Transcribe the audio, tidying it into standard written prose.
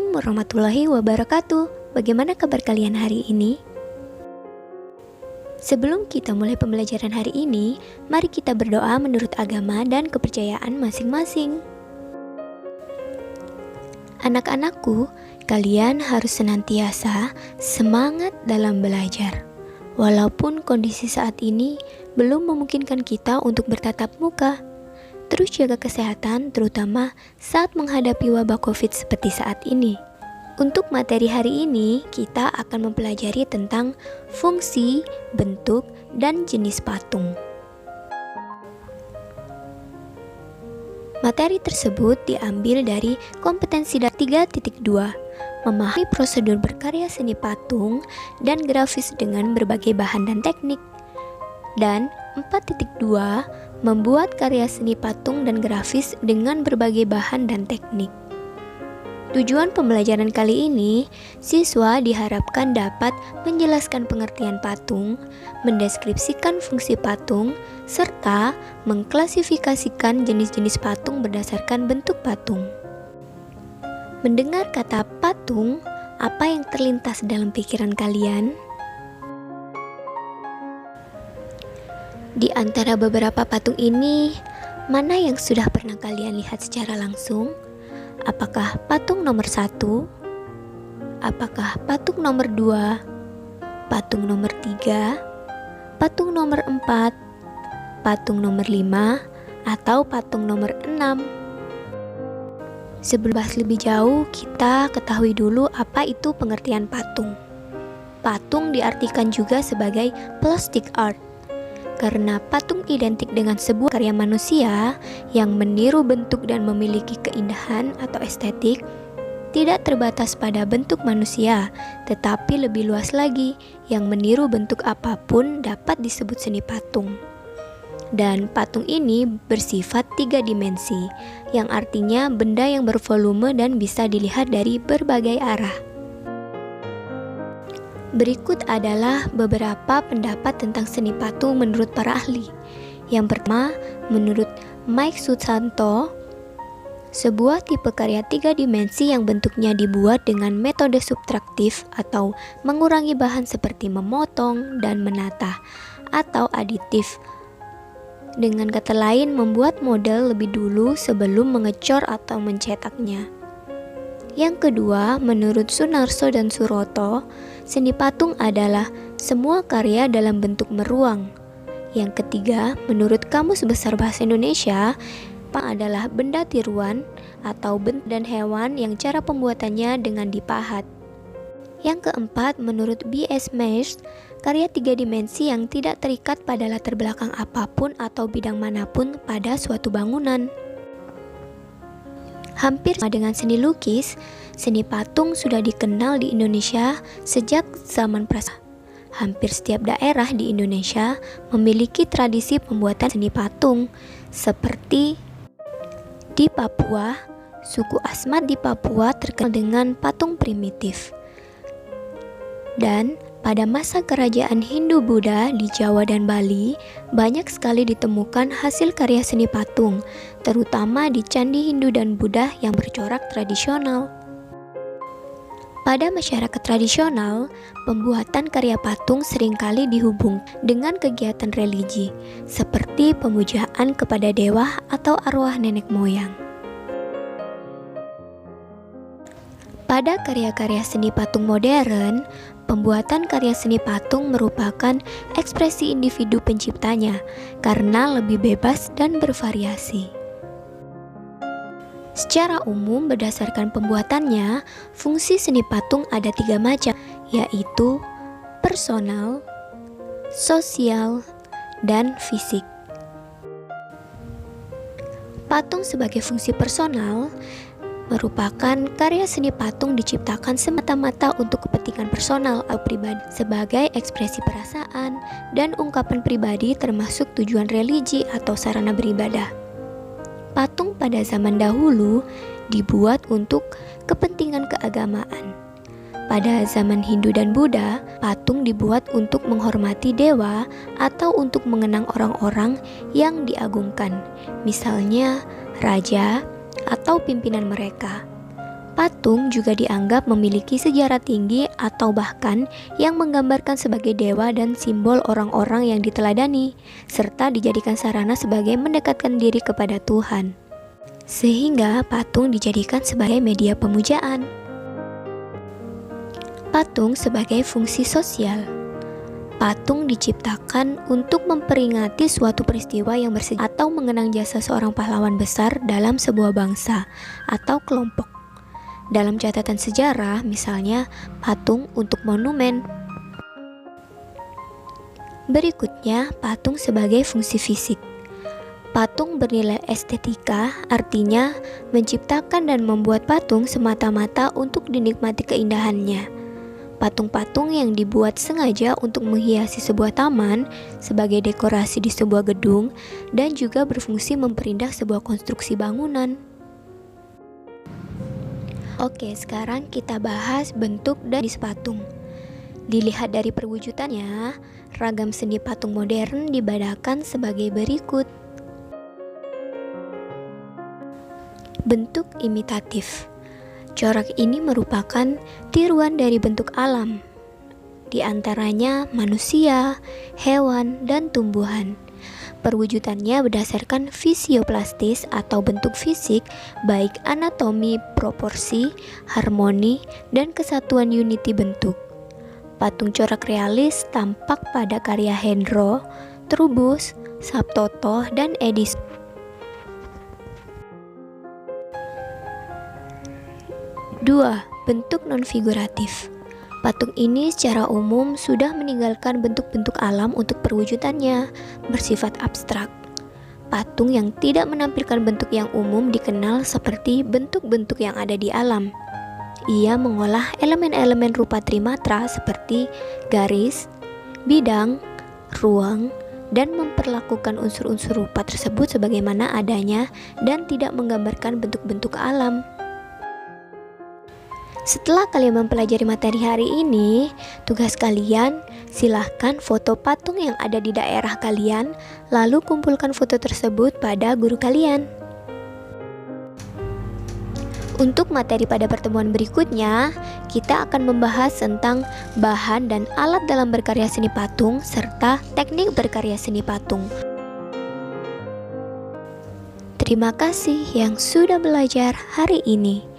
Assalamualaikum warahmatullahi wabarakatuh. Bagaimana kabar kalian hari ini? Sebelum kita mulai pembelajaran hari ini, mari kita berdoa menurut agama dan kepercayaan masing-masing. Anak-anakku, kalian harus senantiasa semangat dalam belajar. Walaupun kondisi saat ini belum memungkinkan kita untuk bertatap muka, terus jaga kesehatan terutama saat menghadapi wabah COVID seperti saat ini. Untuk materi hari ini, kita akan mempelajari tentang fungsi, bentuk, dan jenis patung. Materi tersebut diambil dari kompetensi 3.2, memahami prosedur berkarya seni patung dan grafis dengan berbagai bahan dan teknik. Dan 4.2, membuat karya seni patung dan grafis dengan berbagai bahan dan teknik. Tujuan pembelajaran kali ini, siswa diharapkan dapat menjelaskan pengertian patung, mendeskripsikan fungsi patung, serta mengklasifikasikan jenis-jenis patung berdasarkan bentuk patung. Mendengar kata patung, apa yang terlintas dalam pikiran kalian? Di antara beberapa patung ini, mana yang sudah pernah kalian lihat secara langsung? Apakah patung nomor 1? Apakah patung nomor 2? Patung nomor 3? Patung nomor 4? Patung nomor 5? Atau patung nomor 6? Sebelum bahas lebih jauh, kita ketahui dulu apa itu pengertian patung. Patung diartikan juga sebagai plastic art, karena patung identik dengan sebuah karya manusia yang meniru bentuk dan memiliki keindahan atau estetik, tidak terbatas pada bentuk manusia, tetapi lebih luas lagi, yang meniru bentuk apapun dapat disebut seni patung. Dan patung ini bersifat 3 dimensi, yang artinya benda yang bervolume dan bisa dilihat dari berbagai arah. Berikut adalah beberapa pendapat tentang seni patung menurut para ahli. Yang pertama, menurut Mike Susanto, sebuah tipe karya 3 dimensi yang bentuknya dibuat dengan metode subtraktif atau mengurangi bahan seperti memotong dan menata, atau aditif. Dengan kata lain, membuat model lebih dulu sebelum mengecor atau mencetaknya. Yang kedua, menurut Sunarso dan Suroto, seni patung adalah semua karya dalam bentuk meruang. Yang ketiga, menurut Kamus Besar Bahasa Indonesia, patung adalah benda tiruan atau benda dan hewan yang cara pembuatannya dengan dipahat. Yang keempat, menurut B.S. Meirs, karya 3 dimensi yang tidak terikat pada latar belakang apapun atau bidang manapun pada suatu bangunan. Hampir sama dengan seni lukis, seni patung sudah dikenal di Indonesia sejak zaman prasejarah. Hampir setiap daerah di Indonesia memiliki tradisi pembuatan seni patung, seperti di Papua, suku Asmat di Papua terkenal dengan patung primitif. Dan pada masa kerajaan Hindu-Buddha di Jawa dan Bali, banyak sekali ditemukan hasil karya seni patung, terutama di candi Hindu dan Buddha yang bercorak tradisional. Pada masyarakat tradisional, pembuatan karya patung seringkali dihubung dengan kegiatan religi, seperti pemujaan kepada dewa atau arwah nenek moyang. Pada karya-karya seni patung modern, pembuatan karya seni patung merupakan ekspresi individu penciptanya karena lebih bebas dan bervariasi. Secara umum, berdasarkan pembuatannya, fungsi seni patung ada 3 macam, yaitu personal, sosial, dan fisik. Patung sebagai fungsi personal merupakan karya seni patung diciptakan semata-mata untuk kepentingan personal atau pribadi, sebagai ekspresi perasaan dan ungkapan pribadi termasuk tujuan religi atau sarana beribadah. Patung pada zaman dahulu dibuat untuk kepentingan keagamaan. Pada zaman Hindu dan Buddha, patung dibuat untuk menghormati dewa atau untuk mengenang orang-orang yang diagungkan, misalnya raja atau pimpinan mereka. Patung juga dianggap memiliki sejarah tinggi atau bahkan yang menggambarkan sebagai dewa dan simbol orang-orang yang diteladani, serta dijadikan sarana sebagai mendekatkan diri kepada Tuhan. Sehingga patung dijadikan sebagai media pemujaan. Patung sebagai fungsi sosial. Patung diciptakan untuk memperingati suatu peristiwa yang bersejarah atau mengenang jasa seorang pahlawan besar dalam sebuah bangsa atau kelompok. Dalam catatan sejarah, misalnya patung untuk monumen. Berikutnya, patung sebagai fungsi fisik. Patung bernilai estetika, artinya menciptakan dan membuat patung semata-mata untuk dinikmati keindahannya. Patung-patung yang dibuat sengaja untuk menghiasi sebuah taman sebagai dekorasi di sebuah gedung dan juga berfungsi memperindah sebuah konstruksi bangunan. Oke, sekarang kita bahas bentuk dan jenis patung. Dilihat dari perwujudannya, ragam seni patung modern dibedakan sebagai berikut. Bentuk imitatif. Corak ini merupakan tiruan dari bentuk alam, di antaranya manusia, hewan, dan tumbuhan. Perwujudannya berdasarkan fisioplastis atau bentuk fisik, baik anatomi, proporsi, harmoni, dan kesatuan unity bentuk. Patung corak realis tampak pada karya Hendro, Trubus, Sabtoto, dan Edison. 2. Bentuk non-figuratif. Patung ini secara umum sudah meninggalkan bentuk-bentuk alam untuk perwujudannya, bersifat abstrak. Patung yang tidak menampilkan bentuk yang umum dikenal seperti bentuk-bentuk yang ada di alam. Ia mengolah elemen-elemen rupa trimatra seperti garis, bidang, ruang, dan memperlakukan unsur-unsur rupa tersebut sebagaimana adanya dan tidak menggambarkan bentuk-bentuk alam. Setelah kalian mempelajari materi hari ini, tugas kalian silahkan foto patung yang ada di daerah kalian, lalu kumpulkan foto tersebut pada guru kalian. Untuk materi pada pertemuan berikutnya, kita akan membahas tentang bahan dan alat dalam berkarya seni patung, serta teknik berkarya seni patung. Terima kasih yang sudah belajar hari ini.